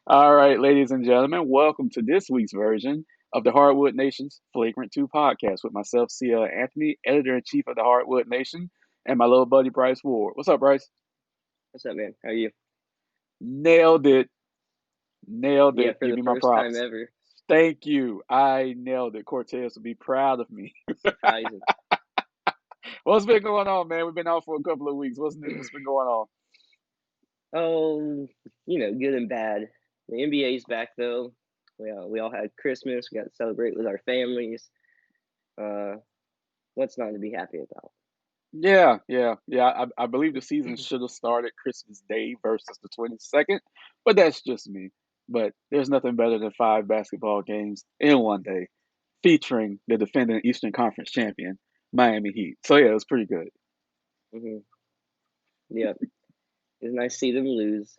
All right, ladies and gentlemen, welcome to this week's version of the Hardwood Nation's Flagrant 2 podcast with myself, Cia Anthony, editor in chief of the Hardwood Nation, and my little buddy Bryce Ward. What's up, Bryce? What's up, man? How are you? Nailed it. Nailed Yeah, it. for Give the me my first time props. ever. Thank you. I nailed it. Cortez will be proud of me. Surprising. What's been going on, man? We've been out for a couple of weeks. What's new? What's been going on? Oh, good and bad. The NBA's back though. We all had Christmas. We got to celebrate with our families. Uh, what's not to be happy about? Yeah. I believe the season should have started Christmas Day versus the 22nd, but that's just me. But there's nothing better than five basketball games in one day featuring the defending Eastern Conference champion, Miami Heat. So, yeah, it was pretty good. hmm Yep, it's nice to see them lose.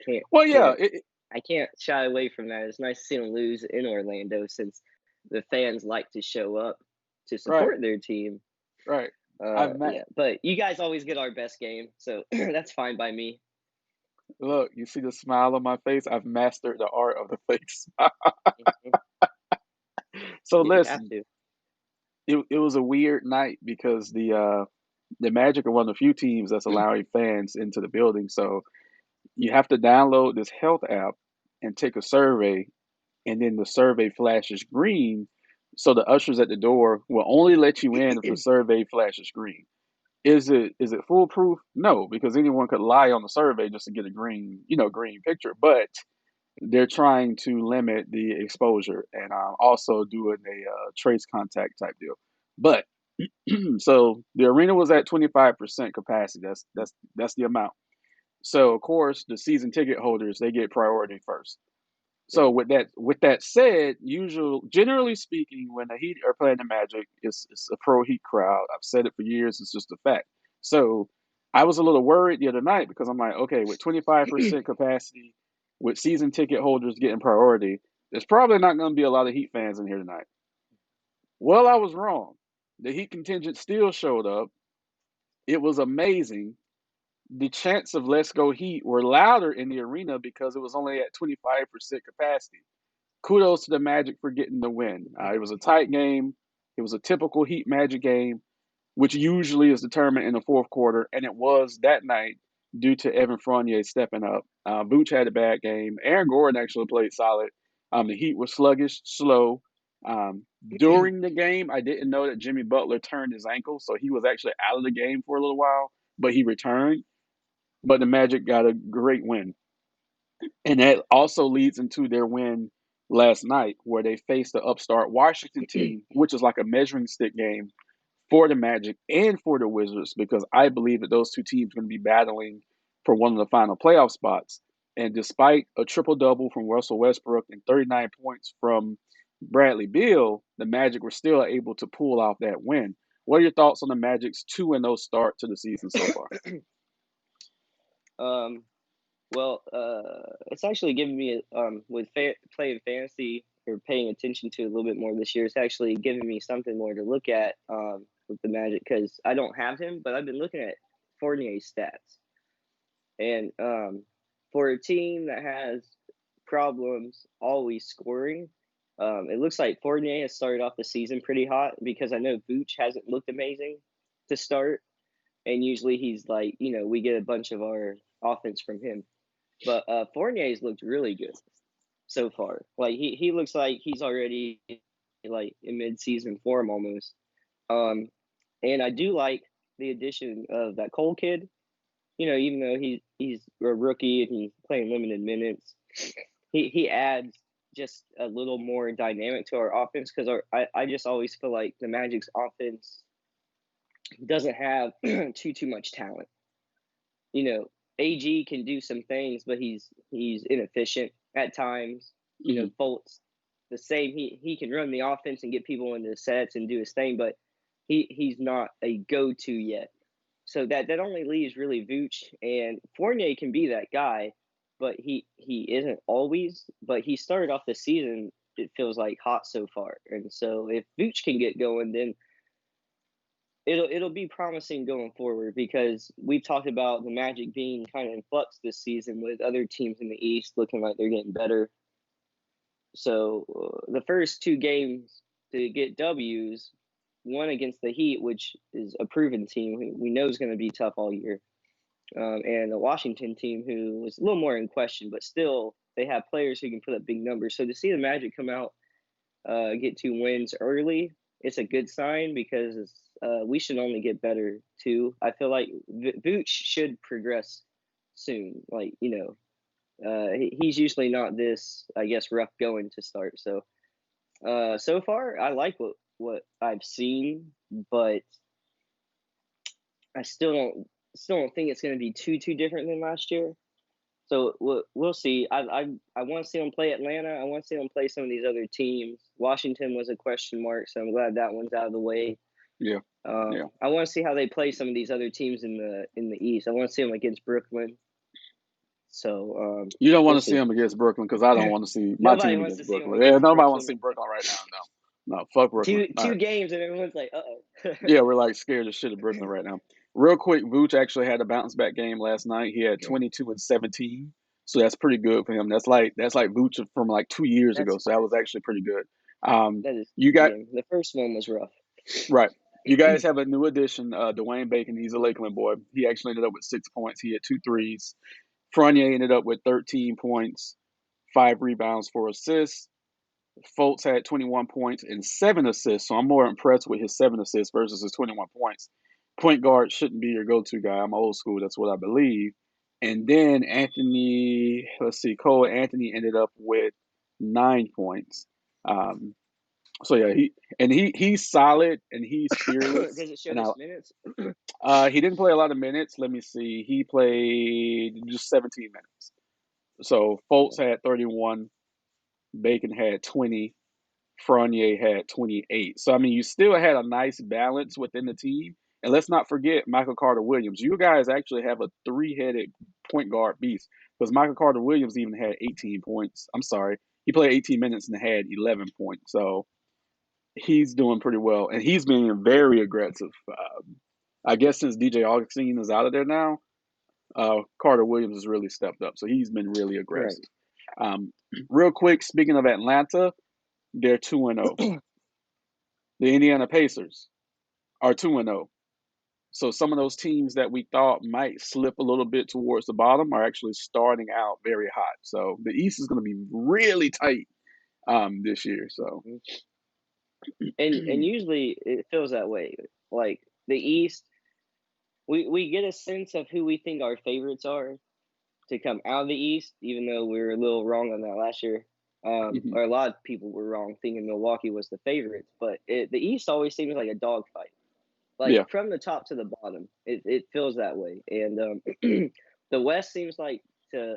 Can't Well, yeah, can't I can't shy away from that. It's nice to see them lose in Orlando since the fans like to show up to right, support their team. right. I've met, Yeah, but you guys always get our best game, so that's fine by me. look, you see the smile on my face? I've mastered the art of the fake smile. Mhm. So, Yeah, you have listen, to. it was a weird night because the Magic are one of the few teams that's allowing fans into the building. So, you have to download this health app and take a survey, and then the survey flashes green. So the ushers at the door will only let you in if the survey flashes green. Is it foolproof? No, because anyone could lie on the survey just to get a green picture. But they're trying to limit the exposure and also doing a trace contact type deal. But so the arena was at 25% capacity. That's the amount. So of course the season ticket holders they get priority first. So Mm, with that said, generally speaking, when the Heat are playing the Magic, it's a pro Heat crowd. I've said it for years. It's just a fact. So I was a little worried the other night because I'm like, okay, with 25% capacity, with season ticket holders getting priority, there's probably not going to be a lot of Heat fans in here tonight. Well, I was wrong. The Heat contingent still showed up. It was amazing. The chants of "Let's Go Heat" were louder in the arena because it was only at 25% capacity. Kudos to the Magic for getting the win. It was a tight game. It was a typical Heat Magic game, which usually is determined in the fourth quarter, and it was that night due to Evan Fournier stepping up. Vooch had a bad game. Aaron Gordon actually played solid. The Heat was sluggish, slow. During the game, I didn't know that Jimmy Butler turned his ankle, so he was actually out of the game for a little while, but he returned. But the Magic got a great win. And that also leads into their win last night, where they faced the upstart Washington team, which is like a measuring stick game for the Magic and for the Wizards, because I believe that those two teams are going to be battling for one of the final playoff spots. And despite a triple double from Russell Westbrook and 39 points from Bradley Beal, the Magic were still able to pull off that win. What are your thoughts on the Magic's 2-0 start to the season so far? Um, it's actually giving me with playing fantasy or paying attention to a little bit more this year. It's actually giving me something more to look at with the Magic because I don't have him, but I've been looking at Fournier's stats, and for a team that has problems always scoring, it looks like Fournier has started off the season pretty hot because I know Vooch hasn't looked amazing to start, and usually he's like, we get a bunch of our offense from him. But Fournier's looked really good so far. Like he looks like he's already like in mid-season form almost. Um, and I do like the addition of that Cole kid. Even though he's a rookie and he's playing limited minutes, he adds just a little more dynamic to our offense because I just always feel like the Magic's offense doesn't have too much talent. AG can do some things, but he's inefficient at times. Mm-hmm. Fultz the same. He can run the offense and get people into sets and do his thing, but he's not a go to yet. So that only leaves really Vooch and Fournier can be that guy, but he isn't always. But he started off the season. It feels like hot so far, and so if Vooch can get going, then it'll be promising going forward because we've talked about the Magic being kind of in flux this season with other teams in the East looking like they're getting better. So the first two games to get W's, one against the Heat, which is a proven team we know is going to be tough all year, and the Washington team who was a little more in question, but still they have players who can put up big numbers. So to see the Magic come out, get 2 wins early, it's a good sign because we should only get better too. I feel like Vooch should progress soon. Like he's usually not this, I guess, rough going to start. So so far I like what I've seen, but I still don't think it's going to be too different than last year. So we'll see. I want to see them play Atlanta. I want to see them play some of these other teams. Washington was a question mark, so I'm glad that one's out of the way. Yeah, yeah. I want to see how they play some of these other teams in the East. I want to see them against Brooklyn. So You don't want we'll to see see. them against Brooklyn because I don't want to see my Nobody team wants to against see them Brooklyn. Yeah, against nobody wants to see Brooklyn. Brooklyn right now. No, no, fuck Brooklyn. All Two right. games and everyone's like, Yeah, we're like scared as shit of Brooklyn right now. Real quick, Vooch actually had a bounce back game last night. He had 22 and 17, so that's pretty good for him. That's like Vooch from like 2 years ago, that's so that was actually pretty good. that is You got yeah. The first one was rough. right. You guys have a new addition, Dwayne Bacon. He's a Lakeland boy. He actually ended up with 6 points. He had two threes. Fournier ended up with 13 points, 5 rebounds, 4 assists. Fultz had 21 points and 7 assists, so I'm more impressed with his 7 assists versus his 21 points. Point guard shouldn't be your go-to guy. I'm old school. That's what I believe. And then Cole Anthony ended up with 9 points. Um, so yeah, he's solid and he's Does fearless. it show And his minutes? he didn't play a lot of minutes. Let me see. He played just 17 minutes. So Fultz had 31, Bacon had 20, Fournier had 28. So I mean, you still had a nice balance within the team. And let's not forget Michael Carter Williams. You guys actually have a three-headed point guard beast because Michael Carter Williams even had 18 points. I'm sorry, he played 18 minutes and had 11 points. So he's doing pretty well, and he's being very aggressive. I guess since DJ Augustine is out of there now, Carter Williams has really stepped up. So he's been really Right. aggressive. Um, Real quick, speaking of Atlanta, they're 2-0. The Indiana Pacers are 2-0. So some of those teams that we thought might slip a little bit towards the bottom are actually starting out very hot. So the East is going to be really tight this year. So And usually it feels that way. Like the East, we get a sense of who we think our favorites are to come out of the East, even though we were a little wrong on that last year. mhm. Or a lot of people were wrong thinking Milwaukee was the favorites, but the East always seems like a dogfight. Like Yeah, from the top to the bottom, it feels that way. And the West seems like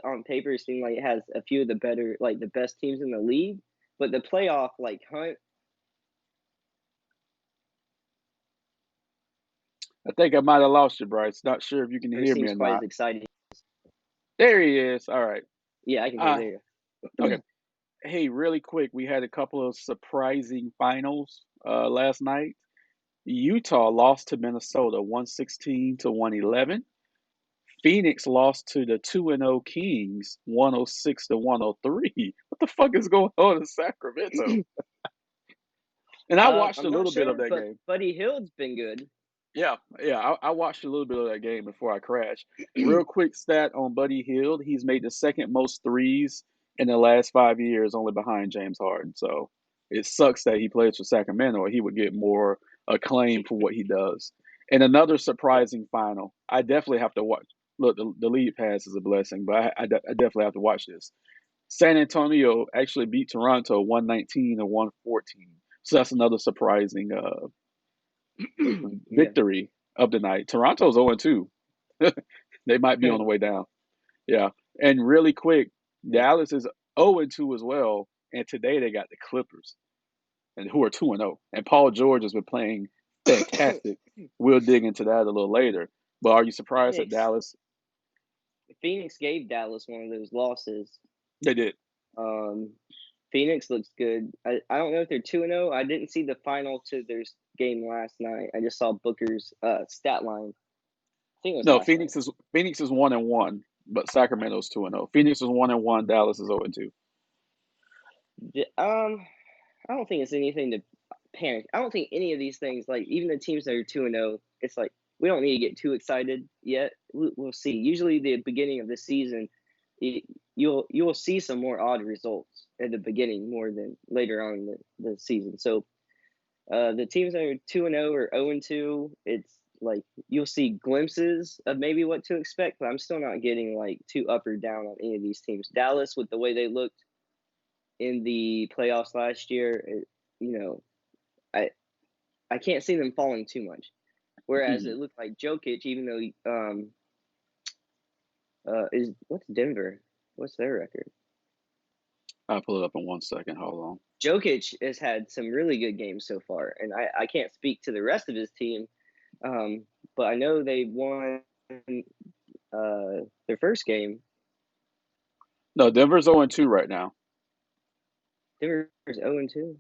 on paper seem like it has a few of the better, like the best teams in the league, but the playoff like hunt. I think I might have lost you, Bryce. Not sure if you can Never hear me seems or quite as not. exciting. There he is. All right. Yeah, I can hear Uh, you okay. there. Hey, really quick, we had a couple of surprising finals last night. Utah lost to Minnesota 116 to 111. Phoenix lost to the 2-0 Kings 106 to 103. What the fuck is going on in Sacramento? And I watched a I'm not little bit of sure, that but game. Buddy Hield's been good. Yeah, yeah, I watched a little bit of that game before I crashed. Real quick stat on Buddy Hield: he's made the second most threes in the last 5 years, only behind James Harden. So it sucks that he plays for Sacramento, or he would get more acclaim for what he does. And another Yeah. surprising final. I definitely have to watch. Look, the lead pass is a blessing, but I definitely have to watch this. San Antonio actually beat Toronto 119 to 114. So that's another surprising Yeah. victory of the night. Toronto's 0-2. They might be on the way down. Yeah. And really quick, Yeah. Dallas is 0-2 as well. And today they got the Clippers, and who are 2-0. And Paul George has been playing fantastic. We'll dig into that a little later. But are you surprised that Phoenix Dallas? Phoenix gave Dallas one of those losses. They did. Um, Phoenix looks good. I don't know if they're 2-0. I didn't see the final to their game last night. I just saw Booker's stat line. I think it was No, last Phoenix is 1-1, but Sacramento's 2-0. Phoenix is 1-1. Dallas is 0-2. night. I don't think it's anything to panic. I don't think any of these things, like even the teams that are 2-0, it's like we don't need to get too excited yet. We'll see. Usually, the beginning of the season, you'll see some more odd results at the beginning more than later on in the season. So the teams that are 2-0 or 0-2, it's like you'll see glimpses of maybe what to expect, but I'm still not getting like too up or down on any of these teams. Dallas, with the way they looked in the playoffs last year, you know, I I can't see them falling too much. Whereas Hmm. it looked like Jokic, even though is what's Denver? What's their record? I'll pull it up in 1 second. Hold on. Jokic has had some really good games so far, and I can't speak to the rest of his team, but I know they won their first game. No, Denver's 0-2 right now. Denver's 0-2.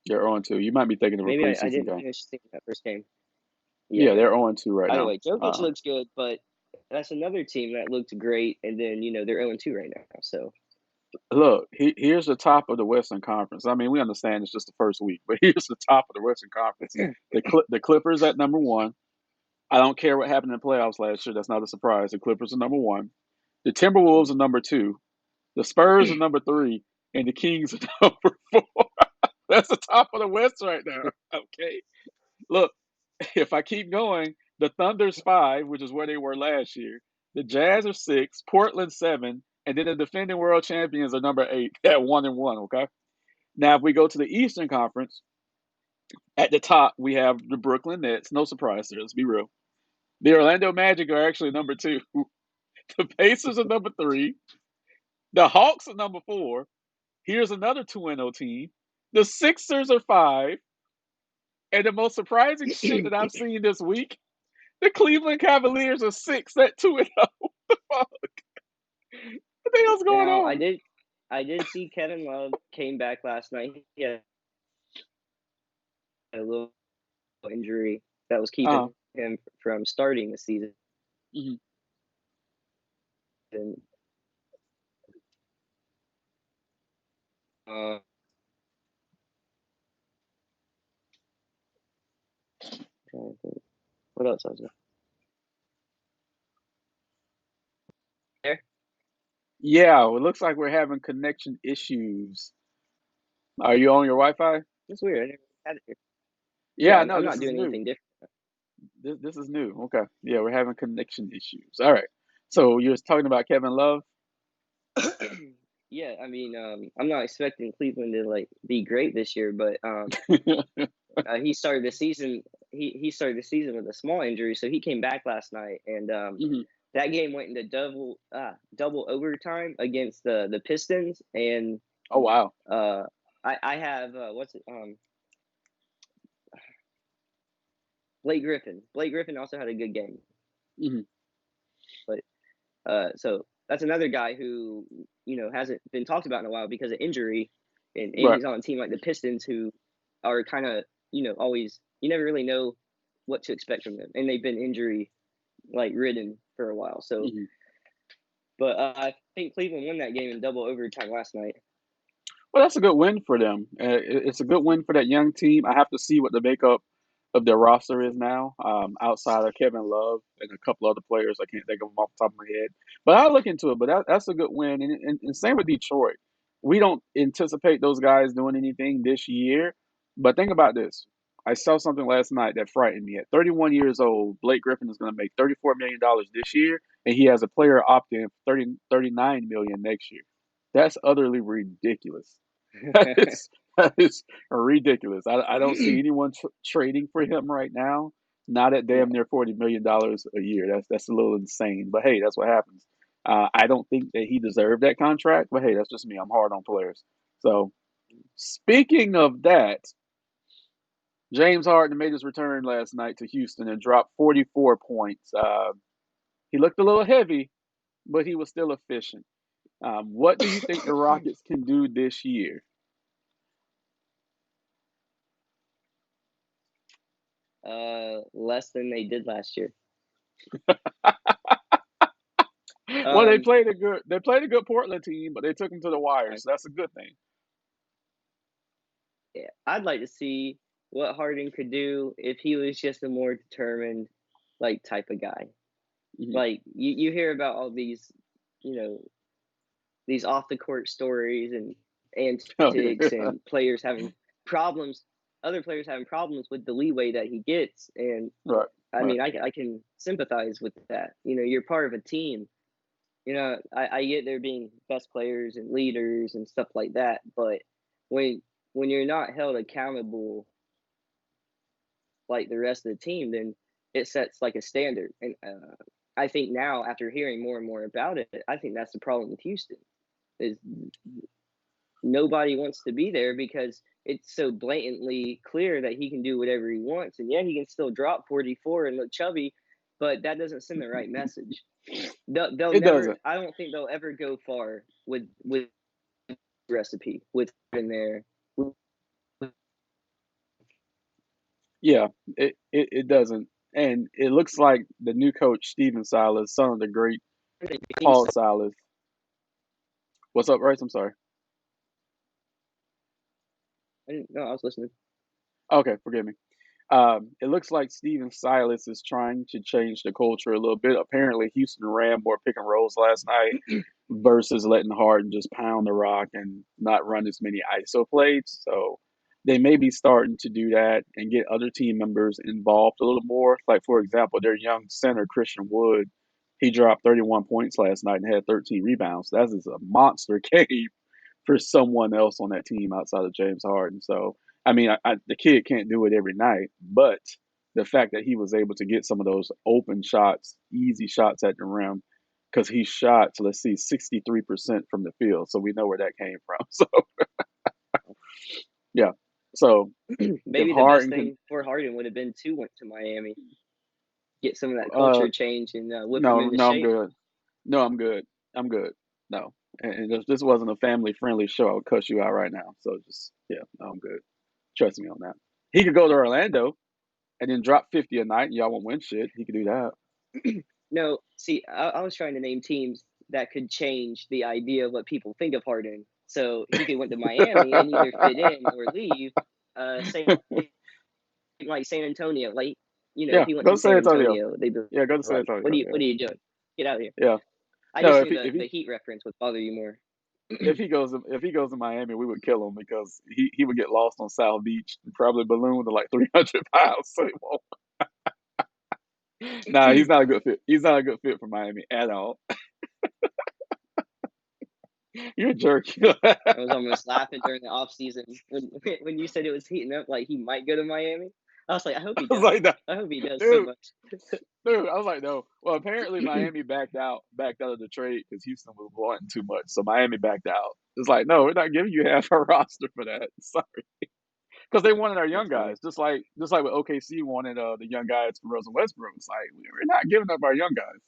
They're 0-2. You might be thinking of a Maybe I preseason didn't game. finish seeing that first game. Yeah, Yeah. they're 0-2 right Either now. way, Jokic looks good, but that's another team that looked great, and then they're 0-2 right now. So Look, here's the top of the Western Conference. I mean, we understand it's just the first week, but here's the top of the Western Conference. The Clippers at number one. I don't care what happened in the playoffs last year. That's not a surprise. The Clippers are number one. The Timberwolves are number two. The Spurs are number three, and the Kings are number four. That's the top of the West right now. Okay. Look, if I keep going, the Thunder's five, which is where they were last year. The Jazz are six, Portland seven, and then the defending world champions are number eight at 1-1. Okay. Now, if we go to the Eastern Conference, at the top we have the Brooklyn Nets. No surprise there. Let's be real. The Orlando Magic are actually number two. The Pacers are number three. The Hawks are number four. Here's another 2-0 team. The Sixers are five. And the most surprising shit that I've seen this week, the Cleveland Cavaliers are six at 2-0. What the hell's going now on? I did see Kevin Love came back last night. He had a little injury that was Uh, keeping him from starting the season. mhm. And uh, what else was there? Yeah, it looks like we're having connection issues. Are you on your Wi-Fi? That's weird. I never had it here. Yeah, Yeah, no, I'm this not is doing new. anything This is new. Okay. Yeah, we're having connection issues. All right. So you're talking about Kevin Love? different. Yeah, I mean, I'm not expecting Cleveland to like be great this year, but he started the season. He started the season with a small injury, so he came back last night, and Mhm. that game went into double overtime against the Pistons, and Oh wow. uh, I have what's it Blake Griffin. Blake Griffin also had a good game, Hmm. but so that's another guy who hasn't been talked about in a while because of injury, and Right. he's on a team like the Pistons who are kind of always you never really know what to expect from them, and they've been injury like ridden for a while. So, Hmm. but I think Cleveland won that game in double overtime last night. Well, that's a good win for them. It's a good win for that young team. I have to see what the makeup of their roster is now, outside of Kevin Love and a couple other players. I can't think of them off the top of my head. But I'll look into it. But that's a good win. And same with Detroit. We don't anticipate those guys doing anything this year. But think about this. I saw something last night that frightened me. At 31 years old, Blake Griffin is going to make $34 million this year, and he has a player opt-in for 39 million next year. That's utterly ridiculous. That is ridiculous. I don't see anyone trading for him right now. Not at No. damn near $40 million a year. That's a little insane. But hey, that's what happens. I don't think that he deserved that contract. But hey, that's just me. I'm hard on players. So speaking of that, James Harden made his return last night to Houston and dropped 44 points. He looked a little heavy, but he was still efficient. What do you think the Rockets can do this year? Less than they did last year. Well, Um, they played a good Portland team, but they took them to the wire, I, so that's a good thing. yeah, I'd like to see what Harden could do if he was just a more determined, like type of guy. Hmm. Like you hear about all these, you know, these off the court stories and Oh antics yeah, and players having problems, other players having problems with the leeway that he gets. And right, I right. mean, I can sympathize with that. You know, you're part of a team. You know, I get there being best players and leaders and stuff like that, but when when you're not held accountable like the rest of the team, then it sets like a standard. And I think now, after hearing more and more about it, I think that's the problem with Houston is nobody wants to be there because it's so blatantly clear that he can do whatever he wants. And yeah, he can still drop 44 and look chubby, but that doesn't send the right message. They'll It never. doesn't. I don't think they'll ever go far with recipe with in there. Yeah, it doesn't. And it looks like the new coach, Steven Silas, son of the great Paul Silas. What's up, Rice? I'm sorry. I didn't know. I was listening. Okay, forgive me. It looks like Steven Silas is trying to change the culture a little bit. Apparently, Houston ran more pick and rolls last night versus letting Harden just pound the rock and not run as many ISO plays. So they may be starting to do that and get other team members involved a little more. Like, for example, their young center, Christian Wood, he dropped 31 points last night and had 13 rebounds. That is a monster game for someone else on that team outside of James Harden. So, I mean, the kid can't do it every night, but the fact that he was able to get some of those open shots, easy shots at the rim, because he shot, so let's see, 63% from the field. So we know where that came from. So, yeah. So if Maybe the best Harden can, thing for Harden would have been to went to Miami, get some of that uh, culture change, and whip him no, into no, I'm shape. good. No, I'm good. I'm good. No. And if this wasn't a family friendly show, I would cuss you out right now. So just, yeah, no, I'm good. Trust me on that. He could go to Orlando and then drop 50 a night and y'all won't win shit. He could do that. No, see, I was trying to name teams that could change the idea of what people think of Harden. So he could went to Miami and either fit in or leave. Say like San Antonio, like if Yeah, he went go to to San San Antonio. Antonio, they'd be Yeah, go to San like, Antonio. what are you doing? Get out of here. Yeah. Yeah. I No, just if knew he if the he Heat reference would bother you more. if he goes to Miami, we would kill him because he would get lost on South Beach and probably balloon to like 300 pounds. So he won't. Nah, he's not a good fit. He's not a good fit for Miami at all. You're a jerk. I was almost laughing during the off season when you said it was heating up, like he might go to Miami. I was like, I hope I he was does. like, no, I hope he does so dude, much. dude. I was like, no. Well, apparently Miami backed out of the trade because Houston was wanting too much. So Miami backed out. It's like, no, we're not giving you half our roster for that. Sorry, because they wanted our young That's funny. guys, just like with OKC wanted the young guys for Russell Westbrook. It's like we're not giving up our young guys.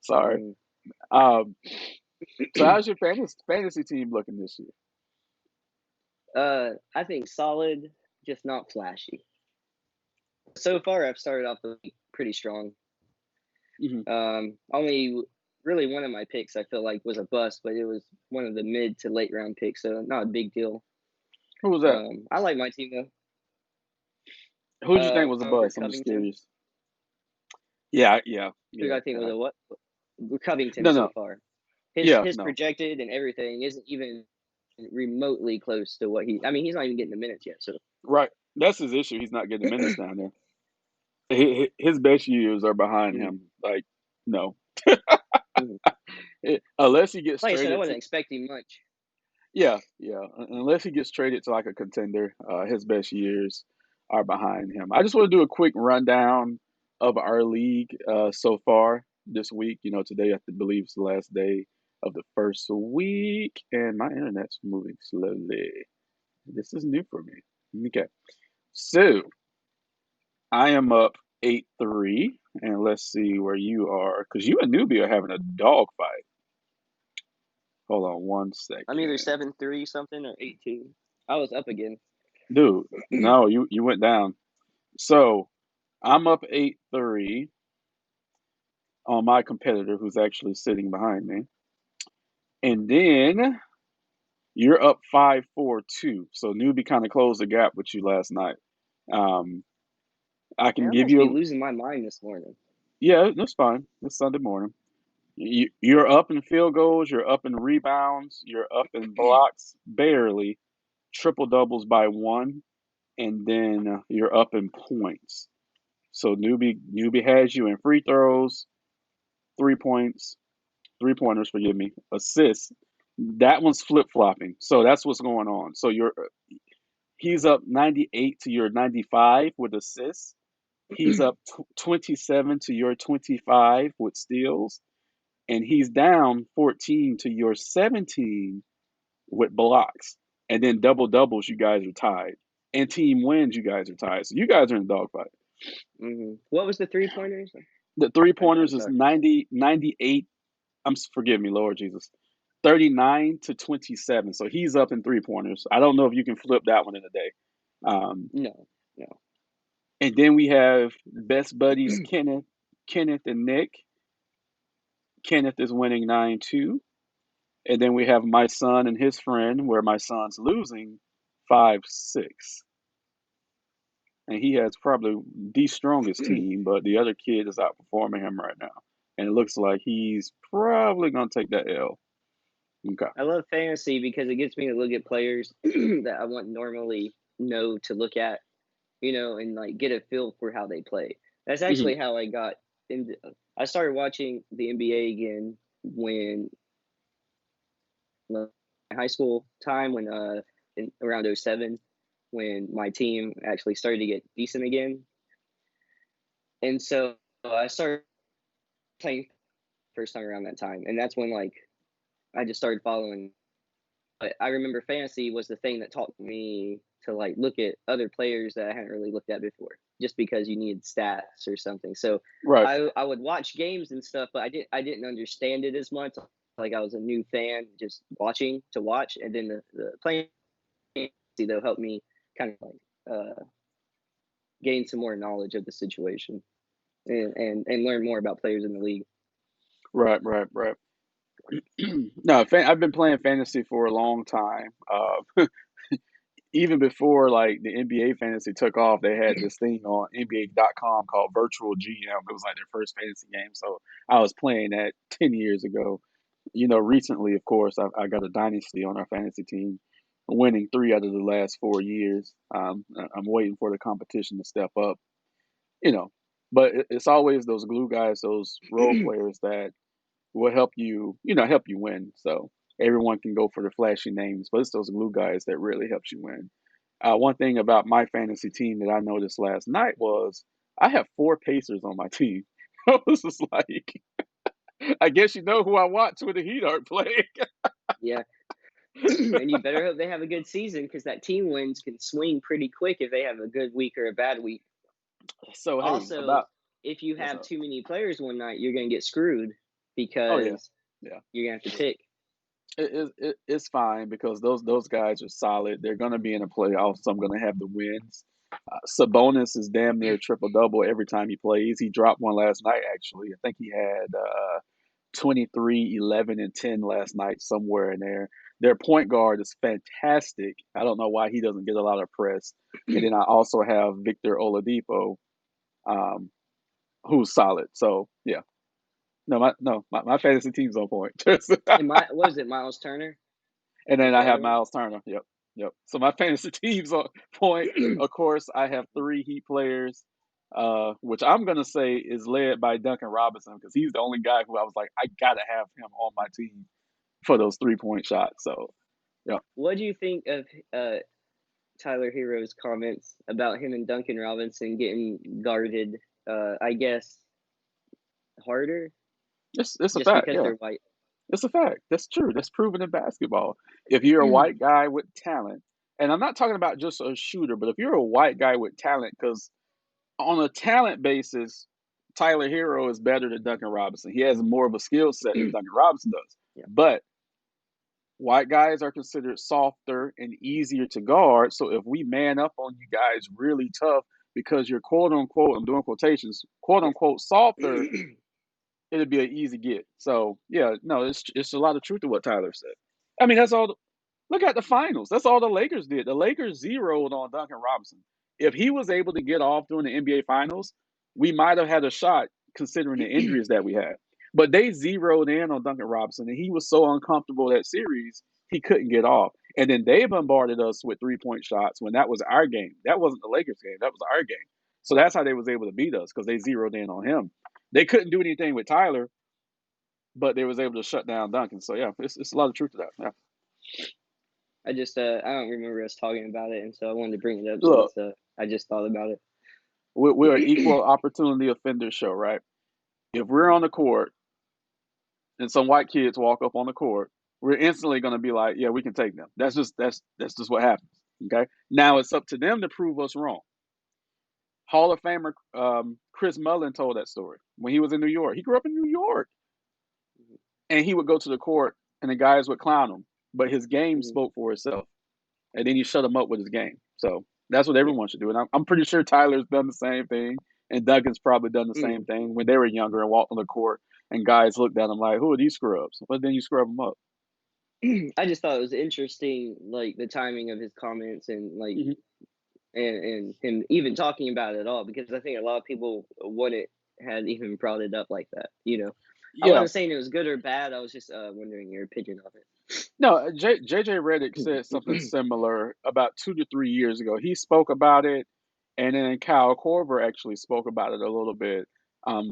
Sorry. Mm. Um. So how's your fantasy team looking this year? I think solid, just not flashy. So far, I've started off the week pretty strong. Hmm. Only really one of my picks I feel like was a bust, but it was one of the mid to late round picks, so not a big deal. Who was that? I like my team though. Who did you think was a Robert bust? I'm just Covington, curious. Yeah, yeah, who yeah. I think was a what? Covington No, so no. far. Yeah, His no. projected and everything isn't even remotely close to what he. I mean, he's not even getting the minutes yet. So Right. That's his issue. He's not getting the minutes down there. His best years are behind mm-hmm. him. Like, no. Mm-hmm. Unless he gets Like I said, I traded to, wasn't expecting much. yeah, yeah. Unless he gets traded to like a contender, his best years are behind him. I just want to do a quick rundown of our league so far this week. Today I believe is the last day of the first week, and my internet's moving slowly. This is new for me. Okay, so I am up 8-3, and let's see where you are, because you and Newbie are having a dog fight. Hold on one I'm either second. 7-3 something or 8-2. I was up again. Dude, no, you went down. So I'm up 8-3 on my competitor who's actually sitting behind me. And then you're up 5-4 too. So newbie kind of closed the gap with you last night. Um, I Man, can I give must be you losing my mind this morning. yeah, that's fine. It's Sunday morning. You're up in field goals, you're up in rebounds, you're up in blocks barely, triple doubles by one, and then you're up in points. So newbie has you in free throws, 3 points, 3 pointers, forgive me, assists. That one's flip flopping. So that's what's going on. So he's up 98 to your 95 with assists. He's up 27 to your 25 with steals, and he's down 14 to your 17 with blocks. And then double doubles, you guys are tied. And team wins, you guys are tied. So you guys are in a dogfight. What was the 3 pointers? The three I'm pointers is sorry. 98. Forgive me, Lord Jesus. 39 to 27. So he's up in 3 pointers. I don't know if you can flip that one in a day. Um, No, no. and then we have best buddies Kenneth and Nick. Kenneth is winning 9-2. And then we have my son and his friend, where my son's losing 5-6. And he has probably the strongest team, but the other kid is outperforming him right now. And it looks like he's probably going to take that L. Okay. I love fantasy because it gets me to look at players that I wouldn't normally know to look at, and like get a feel for how they play. That's Hmm. actually how I got into. I started watching the NBA again when high school time around '07 when my team actually started to get decent again, and so I started playing first time around that time, and that's when like I just started following. But I remember fantasy was the thing that taught me to like look at other players that I hadn't really looked at before, just because you needed stats or something. So Right. I would watch games and stuff, but I didn't understand it as much. Like I was a new fan, just watching to watch, and then the playing though helped me kind of like gain some more knowledge of the situation and learn more about players in the league. Right. Right. Right. No, I've been playing fantasy for a long time. Even before like the NBA fantasy took off, they had this thing on NBA.com called Virtual GM. It was like their first fantasy game. So I was playing that 10 years ago. Recently, of course, I got a dynasty on our fantasy team, winning 3 out of the last 4 years. I'm waiting for the competition to step up, you know. But it's always those glue guys, those role players that will help you win. So everyone can go for the flashy names, but it's those glue guys that really helps you win. One thing about my fantasy team that I noticed last night was I have 4 Pacers on my team. I was just like, I guess you know who I watch when the Heat aren't playing. Yeah, and you better hope they have a good season because that team wins can swing pretty quick if they have a good week or a bad week. So hey, Also, about if you what's have up? too many players one night, you're going to get screwed Oh yeah, because yeah. you're going to have to pick. It's fine because those guys are solid. They're gonna be in the playoffs, so I'm gonna have the wins. Sabonis is damn near triple double every time he plays. He dropped one last night actually. I think he had 23, 11, and 10 last night somewhere in there. Their point guard is fantastic. I don't know why he doesn't get a lot of press. And then I also have Victor Oladipo, um, who's solid. So yeah, no, my fantasy team's on point. And my what is it, Miles Turner And is then I the have other one? Miles Turner. Yep. Yep. So my fantasy team's on point. Of course, I have 3 Heat players, which I'm gonna say is led by Duncan Robinson because he's the only guy who I was like, I gotta have him on my team for those 3-point shots. So yeah. What do you think of Tyler Hero's comments about him and Duncan Robinson getting guarded? I guess harder It's a just fact, because yeah. they're white. It's a fact. That's true. That's proven in basketball. If you're a white guy with talent, and I'm not talking about just a shooter, but if you're a white guy with talent, because on a talent basis, Tyler Hero is better than Duncan Robinson. He has more of a skill set than Duncan Robinson does. Yeah. But White guys are considered softer and easier to guard. So if we man up on you guys really tough because you're quote unquote, I'm doing quotations, quote unquote softer, it'd be an easy get. So yeah, no, it's a lot of truth to what Tyler said. I mean, that's all. Look at the finals. That's all the Lakers did. The Lakers zeroed on Duncan Robinson. If he was able to get off during the NBA finals, we might have had a shot considering the injuries that we had. But they zeroed in on Duncan Robinson, and he was so uncomfortable that series he couldn't get off. And then they bombarded us with 3-point shots when that was our game. That wasn't the Lakers game. That was our game. So that's how they was able to beat us because they zeroed in on him. They couldn't do anything with Tyler, but they was able to shut down Duncan. So yeah, it's a lot of truth to that. Yeah. I just I don't remember us talking about it, and so I wanted to bring it up Look, since I just thought about we're an it. equal opportunity offender show, right? If we're on the court and some white kids walk up on the court, we're instantly going to be like, yeah, we can take them. That's just what happens. Okay. Now it's up to them to prove us wrong. Hall of Famer Chris Mullin told that story when he was in New York. He grew up in New York, and he would go to the court, and the guys would clown him, but his game Mhm. spoke for itself, and then you shut him up with his game. So that's what Yeah. everyone should do, and I'm pretty sure Tyler's done the same thing, and Duncan's probably done the same Mhm. thing when they were younger and walked on the court, and guys looked at him like, "Who are these scrubs?" But then you scrub them up. I just thought it was interesting, like the timing of his comments and like Hmm. and him even talking about it at all, because I think a lot of people wouldn't had even brought it up like that. I Yeah, wasn't saying it was good or bad. I was just wondering your opinion of no, JJ Redick said something it. similar about 2 to 3 years ago. He spoke about it, and then Kyle Korver actually spoke about it a little bit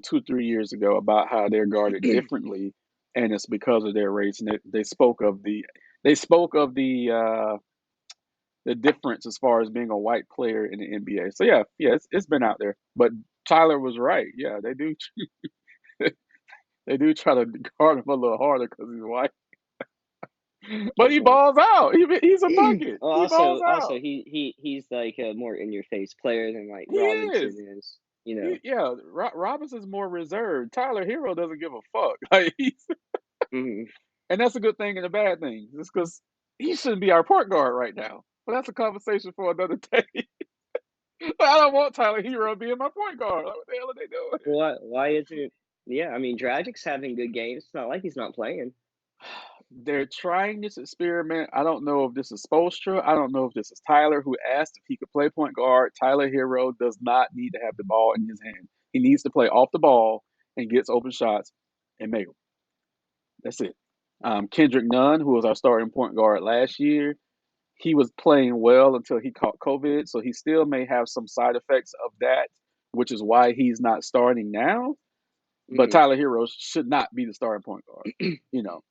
2 3 years ago about how they're guarded differently, and it's because of their race. And they spoke of the difference as far as being a white player in the NBA. So yeah, it's been out there. But Tyler was right. Yeah, they do try to guard him a little harder because he's white. But That's he funny. balls out. He's a bucket. Well, He balls also out. he's like a more in your face player than like He Robinson is. is. You know. Yeah, Robinson's more reserved. Tyler Hero doesn't give a fuck. Like Hmm. and that's a good thing and a bad thing. Just because he shouldn't be our point guard right now. But that's a conversation for another day. But I don't want Tyler Hero being my point guard. Like, what the hell are they doing? Why isn't? Yeah, I mean, Dragic's having good games. It's not like he's not playing. They're trying this experiment. I don't know if this is Spoelstra. I don't know if this is Tyler who asked if he could play point guard. Tyler Hero does not need to have the ball in his hand. He needs to play off the ball and gets open shots and make them. That's it. Kendrick Nunn, who was our starting point guard last year, he was playing well until he caught COVID. So he still may have some side effects of that, which is why he's not starting now. But Hmm. Tyler Hero should not be the starting point guard. You know,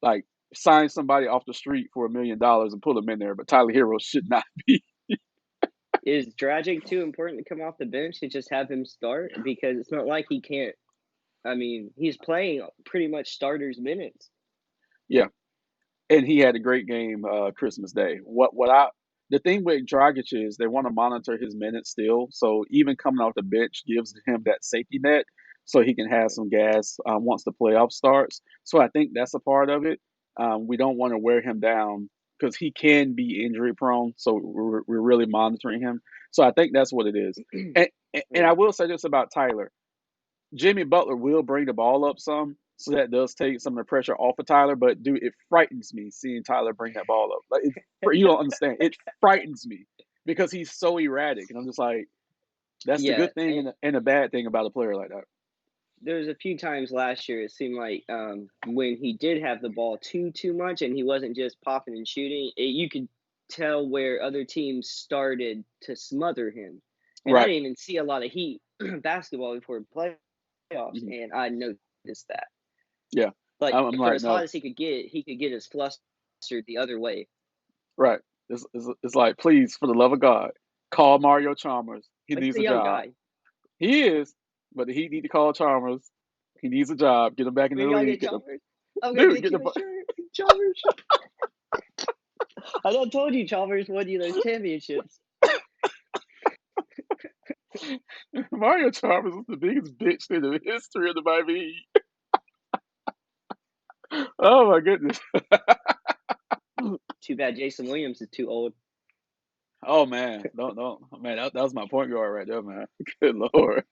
like sign somebody off the street for $1 million and put them in there. But Tyler Hero should not be. Is Dragic too important to come off the bench and just have him start? Because it's not like he can't. I mean, he's playing pretty much starters minutes. Yeah, and he had a great game Christmas Day. The thing with Dragic is they want to monitor his minutes still, so even coming off the bench gives him that safety net, so he can have some gas once the playoff starts. So I think that's a part of it. We don't want to wear him down because he can be injury prone, so we're really monitoring him. So I think that's what it is. And I Yeah. will say this about Tyler. Jimmy Butler will bring the ball up some, so that does take some of the pressure off of Tyler. But dude, it frightens me seeing Tyler bring that ball up. Like you don't understand. It frightens me because he's so erratic, and I'm just like, that's the Yeah, good thing and and the bad thing about a player like that. there was a few times last year it seemed like when he did have the ball too much and he wasn't just popping and shooting, you could tell where other teams started to smother him. And I Right. didn't even see a lot of Heat basketball before playoffs, Hmm. and I noticed that. Yeah. Like I'm for like, as hot no. as he could get as flustered the other way. Right. It's like, please, for the love of God, call Mario Chalmers. He But he's needs a a young job. guy. He is, but the Heat need to call Chalmers. He needs a job. Get him back in the When y'all league. get Chalmers, I'm gonna Dude, get get the. you a shirt. Chalmers. I done told you Chalmers won you those championships. Mario Chalmers is the biggest bitch in the history of the Miami Heat. Oh my goodness. Too bad Jason Williams is too old. Oh man, don't man. That was my point guard right there, man. Good lord.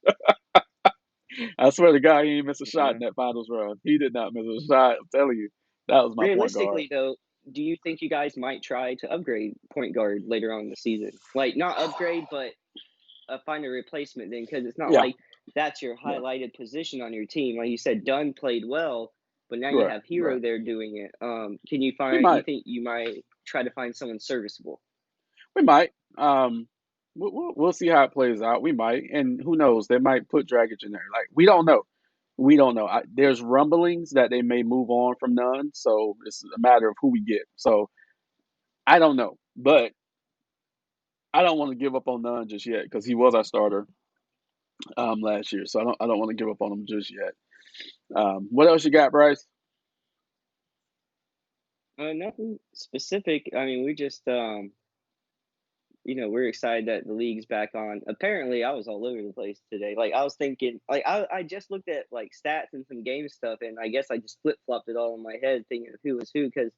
I swear to God, he ain't missed a shot Yeah. in that finals run. He did not miss a shot. I'm telling you, that was my point guard. Realistically, though, do you think you guys might try to upgrade point guard later on in the season? Like, not upgrade, but find a replacement then, because it's not Yeah, like that's your yeah, highlighted position on your team. Like you said, Dunn played well, but now you right, have right. Hero there doing it. Can you We find? You might, think you might try to find someone serviceable? we might. We'll see how it plays out. We might, and who knows? They might put Dragic in there. Like we don't know. We don't know. There's rumblings that they may move on from none, so it's a matter of who we get. So I don't know, but I don't want to give up on none just yet because he was our starter last year. So I don't want to give up on him just yet. What else you got, Bryce? Nothing specific. I mean, we just we're excited that the league's back on. Apparently, I was all over the place today. Like I was thinking, like I just looked at like stats and some game stuff, and I guess I just flip flopped it all in my head, thinking of who was who. Because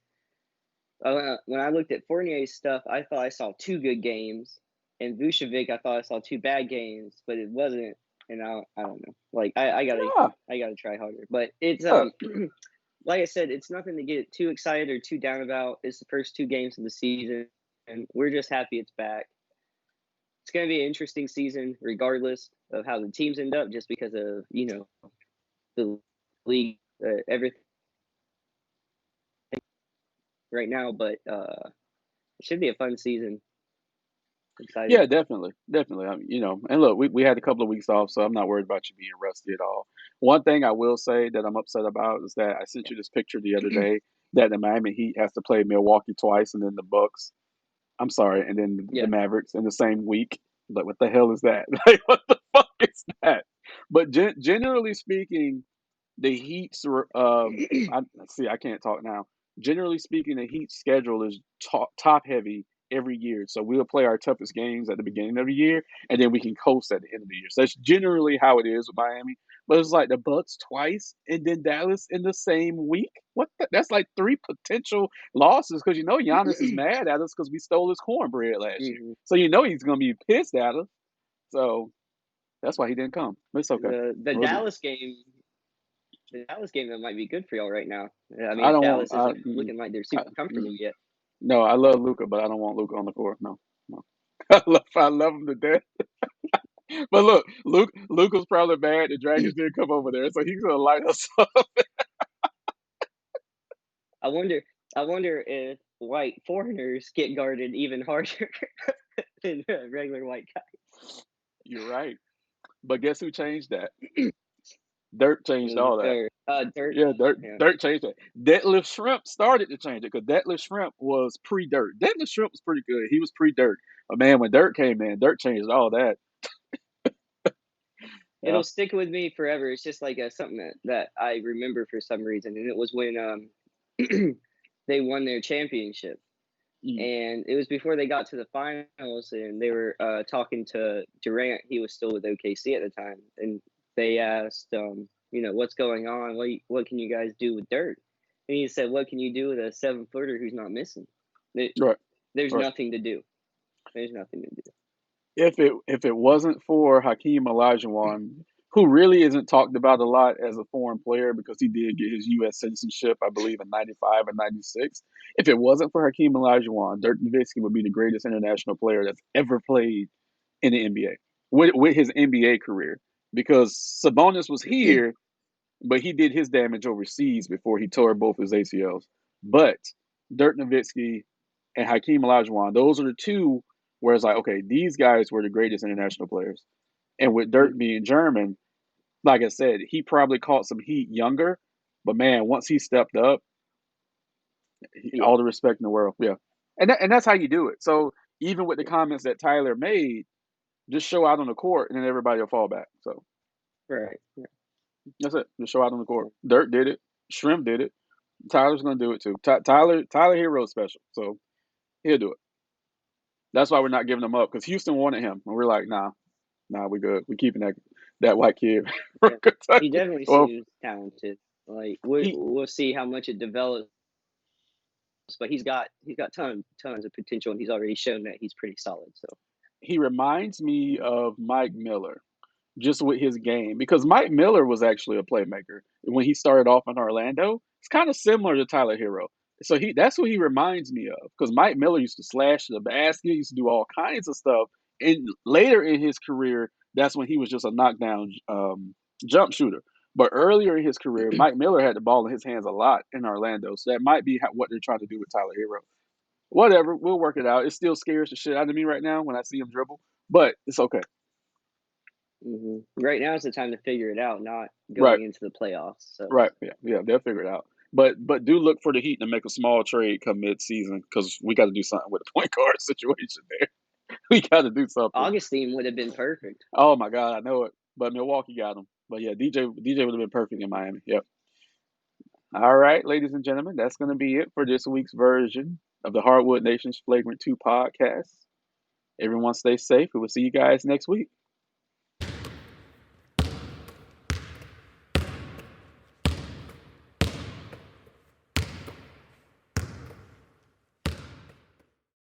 when I looked at Fournier's stuff, I thought I saw two good games, and Vucevic, I thought I saw two bad games, but it wasn't. And I don't know. Like Yeah, I gotta try harder. But it's yeah, like I said, it's nothing to get too excited or too down about. It's the first two games of the season, and we're just happy it's back. It's going to be an interesting season, regardless of how the teams end up, just because of the league, everything right now. But it should be a fun season. Excited. yeah, definitely, definitely. And look, we had a couple of weeks off, so I'm not worried about you being rusty at all. One thing I will say that I'm upset about is that I sent you this picture the other day that the Miami Heat has to play Milwaukee twice, and then the Bucks. I'm sorry, and then the Yeah. Mavericks in the same week. Like, what the hell is that? Like, what the fuck is that? But generally speaking, the Heat's I see. I can't talk now. Generally speaking, the Heat schedule is top heavy every year. So we'll play our toughest games at the beginning of the year, and then we can coast at the end of the year. So that's generally how it is with Miami. But it's like the Bucks twice, and then Dallas in the same week. That's like three potential losses because Giannis is mad at us because we stole his cornbread last year. Mhm. So he's gonna be pissed at us. So that's why he didn't come. But it's okay. The We'll do. Dallas game that might be good for y'all right now. I mean, I if don't want. Dallas isn't looking like they're super comfortable yet. No, I love Luca, but I don't want Luca on the court. No, no. I love him to death. But look, Luca's probably bad. The Dragons didn't come over there, so he's gonna light us up. I wonder. I wonder if white foreigners get guarded even harder than regular white guys. You're right. But guess who changed that? Dirt changed all that. Dirt. Yeah, Dirt Yeah. Dirt changed that. Deadlift Shrimp started to change it because Deadlift Shrimp was pre-Dirt. Deadlift Shrimp was pretty good. He was pre-Dirt. But man, when Dirt came in, Dirt changed all that. Yeah. It'll stick with me forever. It's just like something that I remember for some reason, and it was when they won their championship, Mm. and it was before they got to the finals, and they were talking to Durant. He was still with OKC at the time, and they asked, what's going on? What can you guys do with Dirt? And he said, what can you do with a 7-footer who's not missing? Right. There's Right. nothing to do. There's nothing to do. If it wasn't for Hakeem Olajuwon, who really isn't talked about a lot as a foreign player because he did get his U.S. citizenship, I believe, in '95 and '96. If it wasn't for Hakeem Olajuwon, Dirk Nowitzki would be the greatest international player that's ever played in the NBA with his NBA career. Because Sabonis was here, but he did his damage overseas before he tore both his ACLs. But Dirk Nowitzki and Hakeem Olajuwon, those are the two where it's like, okay, these guys were the greatest international players. And with Dirk being German, like I said, he probably caught some heat younger, but man, once he stepped up, Yeah. all the respect in the world. Yeah, and that's how you do it. So even with the comments that Tyler made, just show out on the court, and then everybody will fall back. So Right. Yeah. that's it. Just show out on the court. Dirk did it. Shrimp did it. Tyler's gonna do it too. Tyler Hero's special, so he'll do it. That's why we're not giving him up because Houston wanted him, and we're like, nah, we good. We keeping that white kid from Yeah. He Kentucky. definitely Well, seems talented. Like he we'll see how much it develops but he's got tons of potential, and he's already shown that he's pretty solid. So He reminds me of Mike Miller, just with his game, because Mike Miller was actually a playmaker when he started off in Orlando. It's kind of similar to Tyler Hero. So that's what he reminds me of, because Mike Miller used to slash the basket, used to do all kinds of stuff. And later in his career, that's when he was just a knockdown jump shooter. But earlier in his career, Mike Miller had the ball in his hands a lot in Orlando. So that might be what they're trying to do with Tyler Hero. Whatever, we'll work it out. It still scares the shit out of me right now when I see him dribble, but it's okay. right now is the time to figure it out, not Right. going into the playoffs. So Right. Yeah. Yeah. They'll figure it out. But do look for the Heat to make a small trade come mid season, because we got to do something with the point guard situation there. We got to do something. Augustine would have been perfect. Oh my God, I know it. But Milwaukee got him. But yeah, DJ would have been perfect in Miami. Yep. All right, ladies and gentlemen, that's going to be it for this week's version of the Hardwood Nation's Flagrant 2 podcast. Everyone stay safe. We will see you guys next week.